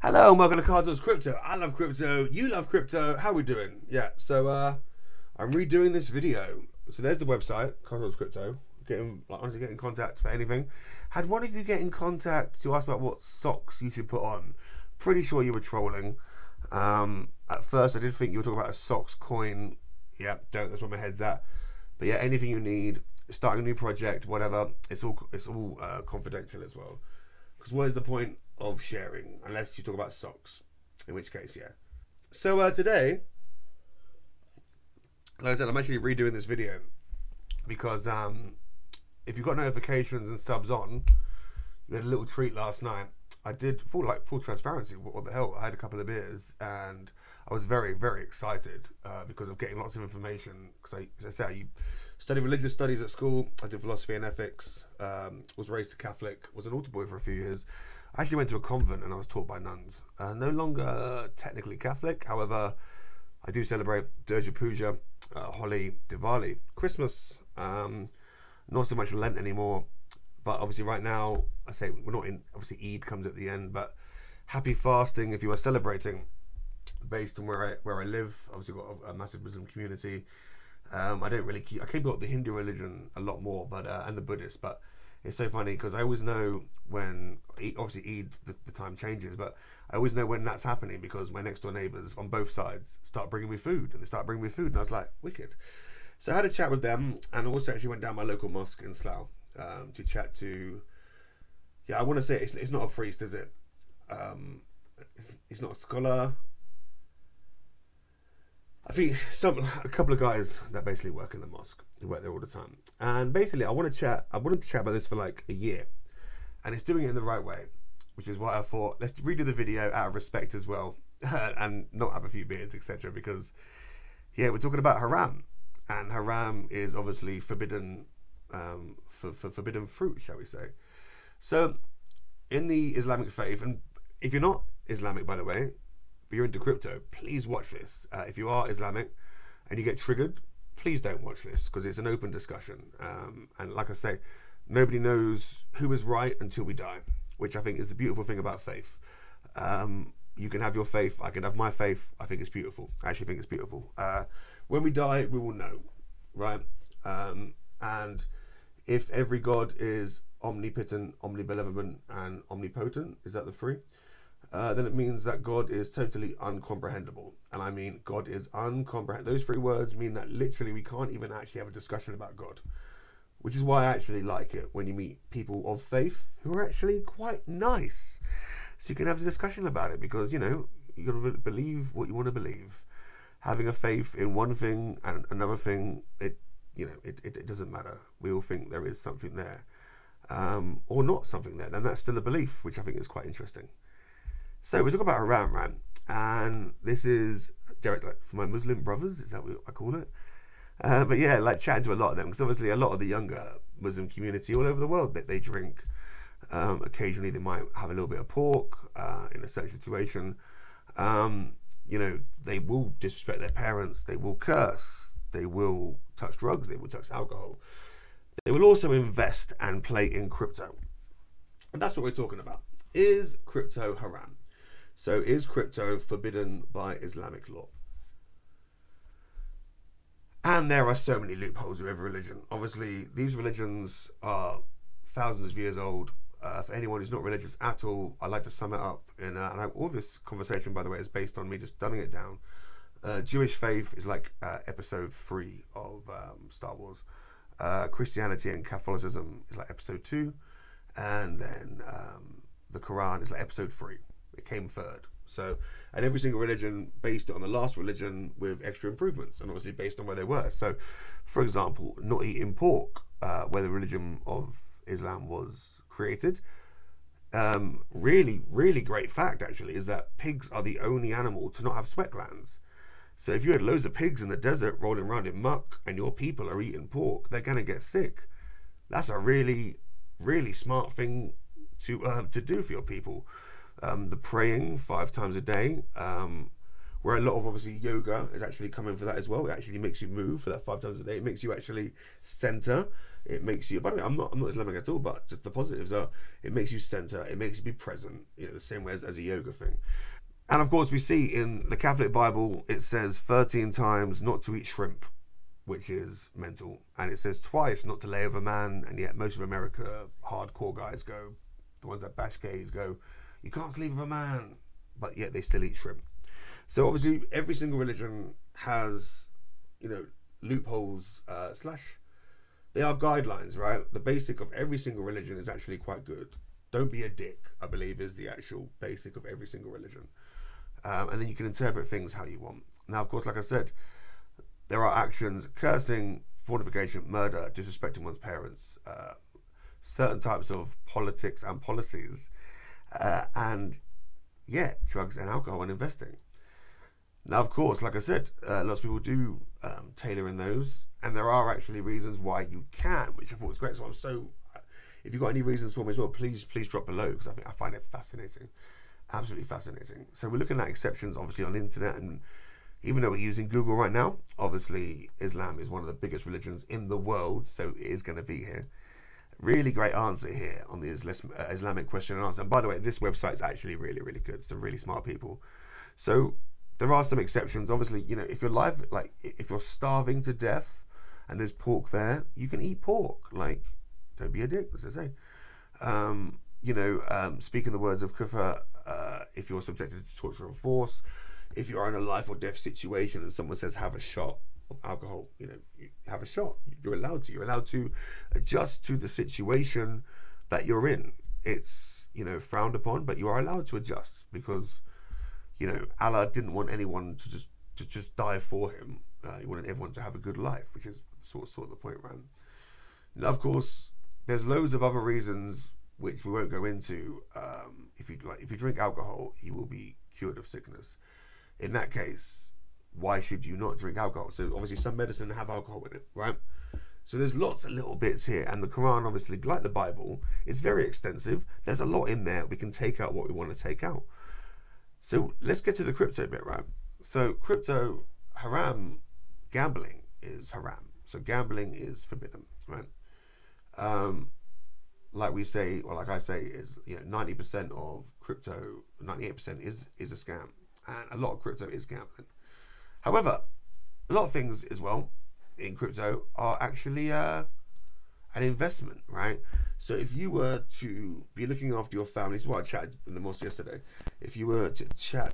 Hello, welcome to Cardinals Crypto. I love crypto. You love crypto. How we doing? Yeah, so I'm redoing this video. So there's the website, Cardinals Crypto. Honestly, get in contact for anything. Had one of you get in contact to ask about what socks you should put on. Pretty sure you were trolling. At first, I did think you were talking about a socks coin. Yeah, that's where my head's at. But yeah, anything you need, starting a new project, whatever, it's all confidential as well. Because what is the point of sharing unless you talk about socks? In which case, yeah. So today, like I said, I'm actually redoing this video because if you've got notifications and subs on, you had a little treat last night. I did full transparency. What the hell? I had a couple of beers and I was very, very excited because of getting lots of information. Because as I say, I studied religious studies at school. I did philosophy and ethics. Was raised a Catholic. Was an altar boy for a few years. I actually went to a convent and I was taught by nuns. No longer technically Catholic. However, I do celebrate Durga Puja, Holi, Diwali, Christmas. Not so much Lent anymore. But obviously right now, I say we're not in, obviously Eid comes at the end, but happy fasting if you are celebrating based on where I live. Obviously got a massive Muslim community. I don't really I keep up the Hindu religion a lot more, but and the Buddhist, but it's so funny because I always know when, obviously Eid, the time changes, but I always know when that's happening because my next door neighbours on both sides start bringing me food, and they start bringing me food, and I was like, wicked. So I had a chat with them, and also actually went down my local mosque in Slough to chat to, yeah, I want to say it's not a priest, is it? It's not a scholar. I think a couple of guys that basically work in the mosque, who work there all the time, and basically I wanted to chat about this for like a year, and it's doing it in the right way, which is why I thought let's redo the video out of respect as well, and not have a few beers, etc. Because yeah, we're talking about haram, and haram is obviously forbidden, for forbidden fruit, shall we say. So in the Islamic faith, and if you're not Islamic, by the way, but you're into crypto, please watch this. If you are Islamic and you get triggered, please don't watch this because it's an open discussion. And like I say, nobody knows who is right until we die, which I think is the beautiful thing about faith. You can have your faith, I can have my faith. I think it's beautiful. I actually think it's beautiful. When we die, we will know, right? And if every God is omnipotent, omnibenevolent, and omnipotent, is that the three? Then it means that God is totally uncomprehendable. And I mean, God is uncomprehendable. Those three words mean that literally we can't even actually have a discussion about God. Which is why I actually like it when you meet people of faith who are actually quite nice. So you can have a discussion about it because, you know, you got to believe what you want to believe. Having a faith in one thing and another thing, it doesn't matter. We all think there is something there. Or not something there. And that's still a belief, which I think is quite interesting. So we're talking about haram, right? And this is Derek, like, for my Muslim brothers, is that what I call it? But yeah, like chatting to a lot of them, because obviously a lot of the younger Muslim community all over the world, they drink. Occasionally they might have a little bit of pork in a certain situation. You know, they will disrespect their parents, they will curse, they will touch drugs, they will touch alcohol. They will also invest and play in crypto. And that's what we're talking about. Is crypto haram? So is crypto forbidden by Islamic law? And there are so many loopholes with every religion. Obviously, these religions are thousands of years old. For anyone who's not religious at all, I like to sum it up in, and all this conversation, by the way, is based on me just dumbing it down. Jewish faith is like episode 3 of Star Wars. Christianity and Catholicism is like episode 2. And then the Quran is like episode 3. It came third. So, and every single religion based it on the last religion with extra improvements, and obviously based on where they were. So, for example, not eating pork, where the religion of Islam was created. Really, really great fact actually is that pigs are the only animal to not have sweat glands. So if you had loads of pigs in the desert rolling around in muck and your people are eating pork, they're gonna get sick. That's a really, really smart thing to do for your people. The praying 5 times a day, where a lot of obviously yoga is actually coming for that as well. It actually makes you move for that 5 times a day. It makes you actually center. It makes you. By the way, I'm not Islamic at all, but just the positives are it makes you center, it makes you be present. You know, the same way as a yoga thing. And of course, we see in the Catholic Bible it says 13 times not to eat shrimp, which is mental, and it says twice not to lay over man. And yet, most of America hardcore guys go, the ones that bash gays go, you can't sleep with a man, but yet they still eat shrimp. So obviously, every single religion has, you know, loopholes slash. They are guidelines, right? The basic of every single religion is actually quite good. Don't be a dick, I believe, is the actual basic of every single religion. And then you can interpret things how you want. Now, of course, like I said, there are actions, cursing, fornication, murder, disrespecting one's parents, certain types of politics and policies, and yeah, drugs and alcohol and investing. Now, of course, like I said, lots of people do tailor in those, and there are actually reasons why you can, which I thought was great. So if you've got any reasons for me as well, please drop below, because I find it fascinating, absolutely fascinating. So we're looking at exceptions, obviously, on the internet, and even though we're using Google right now, obviously Islam is one of the biggest religions in the world, so it is going to be here. Really great answer here on the Islamic question and answer. And by the way, this website is actually really, really good. Some really smart people. So there are some exceptions. Obviously, you know, if you're if you're starving to death and there's pork there, you can eat pork. Like, don't be a dick, as I say. Speaking the words of kufr, if you're subjected to torture and force, if you're in a life or death situation and someone says have a shot of alcohol, you know, you have a shot. You're allowed to adjust to the situation that you're in. It's, you know, frowned upon, but you are allowed to adjust, because, you know, Allah didn't want anyone to just die for him. He wanted everyone to have a good life, which is sort of the point, right? Now, of course, there's loads of other reasons which we won't go into. If you drink alcohol, you will be cured of sickness. In that case, why should you not drink alcohol? So obviously some medicine have alcohol in it, right? So there's lots of little bits here, and the Quran, obviously, like the Bible, is very extensive. There's a lot in there. We can take out what we want to take out. So let's get to the crypto bit, right? So crypto haram, gambling is haram. So gambling is forbidden, right? Like we say, or like I say, is, you know, 90% of crypto, 98% is a scam, and a lot of crypto is gambling. However, a lot of things as well in crypto are actually an investment, right? So if you were to be looking after your family, this is what I chatted in the mosque yesterday. If you were to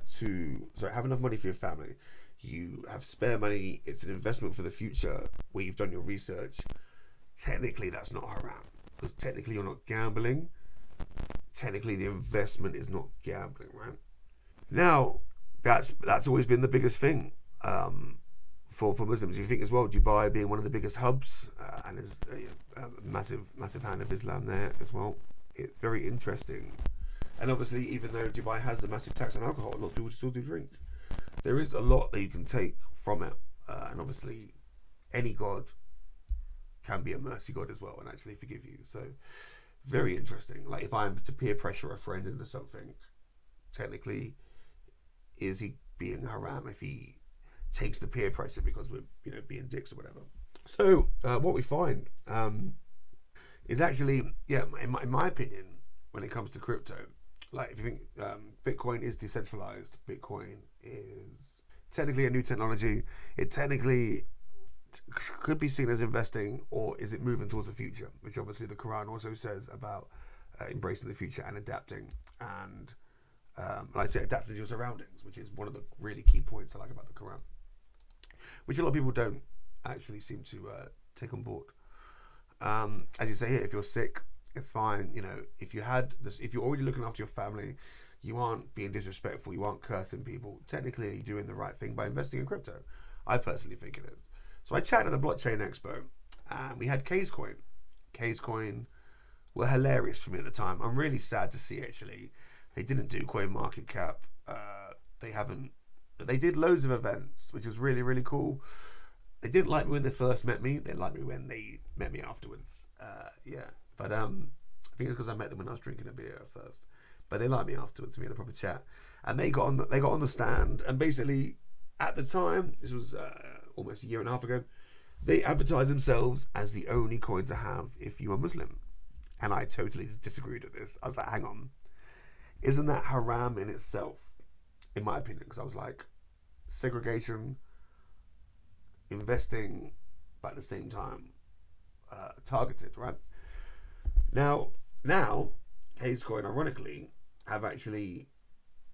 have enough money for your family, you have spare money, it's an investment for the future where you've done your research, technically that's not haram, because technically you're not gambling. Technically the investment is not gambling, right? Now, that's always been the biggest thing for Muslims. You think as well, Dubai being one of the biggest hubs, and there's a massive hand of Islam there as well. It's very interesting. And obviously, even though Dubai has the massive tax on alcohol, a lot of people still do drink. There is a lot that you can take from it, and obviously any god can be a mercy god as well and actually forgive you. So very interesting. Like, if I'm to peer pressure a friend into something, technically, is he being haram if he takes the peer pressure because we're, you know, being dicks or whatever? So what we find is actually, yeah, in my opinion, when it comes to crypto, like, if you think Bitcoin is decentralized, Bitcoin is technically a new technology. It technically could be seen as investing, or is it moving towards the future, which obviously the Quran also says about embracing the future and adapting, and like I say, adapting to your surroundings, which is one of the really key points I like about the Quran, which a lot of people don't actually seem to take on board. As you say here, if you're sick, it's fine. You know, if you're already looking after your family, you aren't being disrespectful, you aren't cursing people, technically you're doing the right thing by investing in crypto. I personally think it is. So I chatted at the Blockchain Expo, and we had Casecoin. Casecoin were hilarious for me at the time. I'm really sad to see, actually, they didn't do CoinMarketCap. They did loads of events, which was really, really cool. They didn't like me when they first met me. They liked me when they met me afterwards. Yeah, but I think it's because I met them when I was drinking a beer at first. But they liked me afterwards. We had a proper chat, and they got on the stand. And basically, at the time, this was almost a year and a half ago, They advertise themselves as the only coin to have if you are Muslim. And I totally disagreed with this. I was like, hang on. Isn't that haram in itself? In my opinion. Because I was like, segregation, investing, but at the same time, targeted, right? Now, Hazecoin, ironically, have actually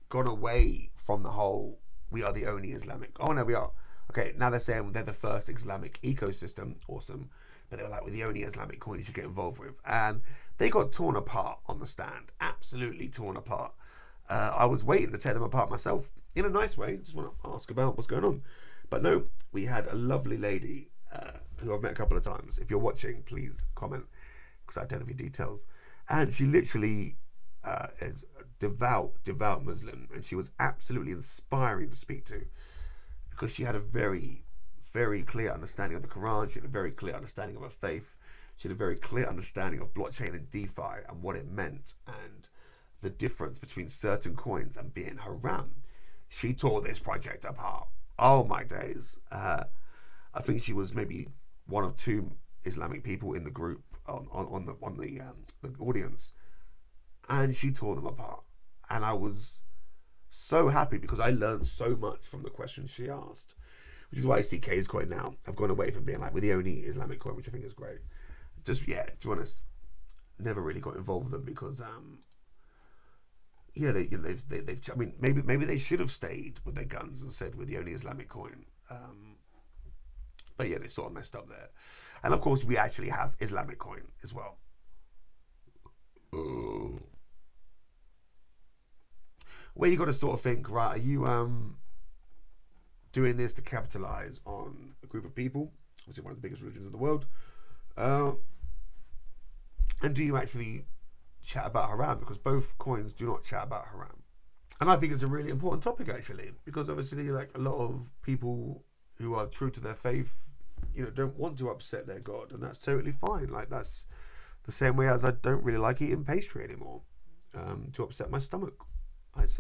gone away from the whole, we are the only Islamic. Oh, no, we are. Okay, now they're saying they're the first Islamic ecosystem. Awesome. But they were like, we're the only Islamic coin you should get involved with. And they got torn apart on the stand. Absolutely torn apart. I was waiting to tear them apart myself in a nice way. Just want to ask about what's going on. But no, we had a lovely lady who I've met a couple of times. If you're watching, please comment, because I don't have any details. And she literally is a devout Muslim. And she was absolutely inspiring to speak to, because she had a very, very clear understanding of the Quran. She had a very clear understanding of her faith. She had a very clear understanding of blockchain and DeFi and what it meant and the difference between certain coins and being haram. She tore this project apart. Oh my days. I think she was maybe one of two Islamic people in the group on the audience, and she tore them apart. And I was so happy because I learned so much from the questions she asked, which is why I see Hazecoin now. I've gone away from being like, we're the only Islamic coin, which I think is great. Just, yeah, to be honest, never really got involved with them because, yeah, they've. I mean, maybe they should have stayed with their guns and said we're the only Islamic coin. But yeah, they sort of messed up there. And of course, we actually have Islamic coin as well. Where you got to sort of think, right? Are you doing this to capitalize on a group of people? Obviously, one of the biggest religions in the world. And do you actually chat about haram? Because both coins do not chat about haram. And I think it's a really important topic, actually, because obviously, like, a lot of people who are true to their faith, you know, don't want to upset their God, and that's totally fine. Like, that's the same way as I don't really like eating pastry anymore to upset my stomach. It's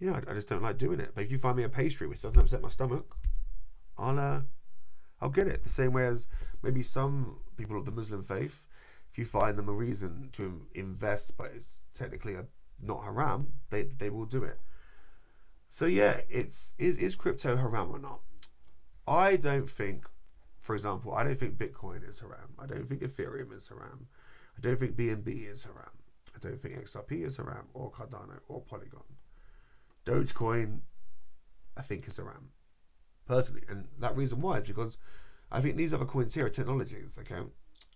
yeah, I just don't like doing it. But if you find me a pastry which doesn't upset my stomach, I'll get it. The same way as maybe some people of the Muslim faith, if you find them a reason to invest, but it's technically not haram, they will do it. So yeah, is crypto haram or not? I don't think, for example, I don't think Bitcoin is haram. I don't think Ethereum is haram. I don't think BNB is haram. I don't think XRP is haram, or Cardano, or Polygon. Dogecoin, I think, is haram, personally. And that reason why is because I think these other coins here are technologies, okay?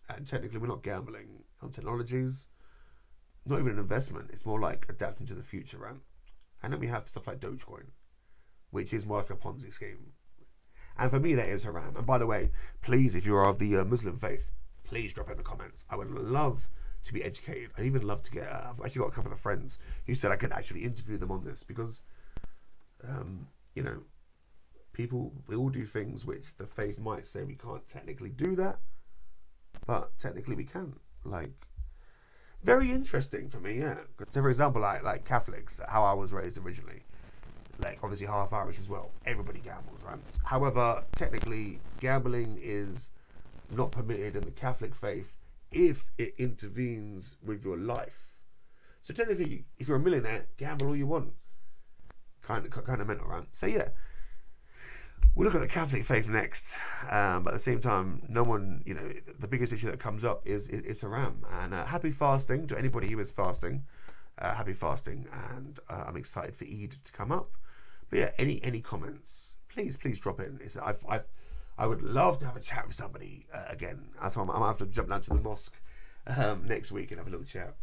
And technically we're not gambling on technologies. Not even an investment. It's more like adapting to the future, right? And then we have stuff like Dogecoin, which is more like a Ponzi scheme. And for me, that is haram. And by the way, please, if you're of the Muslim faith, please drop in the comments. I would love to be educated. I'd even love to get, I've actually got a couple of friends who said I could actually interview them on this because, you know, people, we all do things which the faith might say we can't technically do that, but technically we can. Like, very interesting for me, yeah. So for example, like Catholics, how I was raised originally, like obviously half Irish as well, everybody gambles, right? However, technically gambling is not permitted in the Catholic faith if it intervenes with your life. So technically, if you're a millionaire, gamble all you want. Kind of mental, right? So yeah, we'll look at the Catholic faith next. But at the same time, no one, you know, the biggest issue that comes up is haram. And happy fasting to anybody who is fasting. Happy fasting, and I'm excited for Eid to come up. But yeah, any comments, please drop in. I would love to have a chat with somebody again. That's why I'm gonna have to jump down to the mosque next week and have a little chat.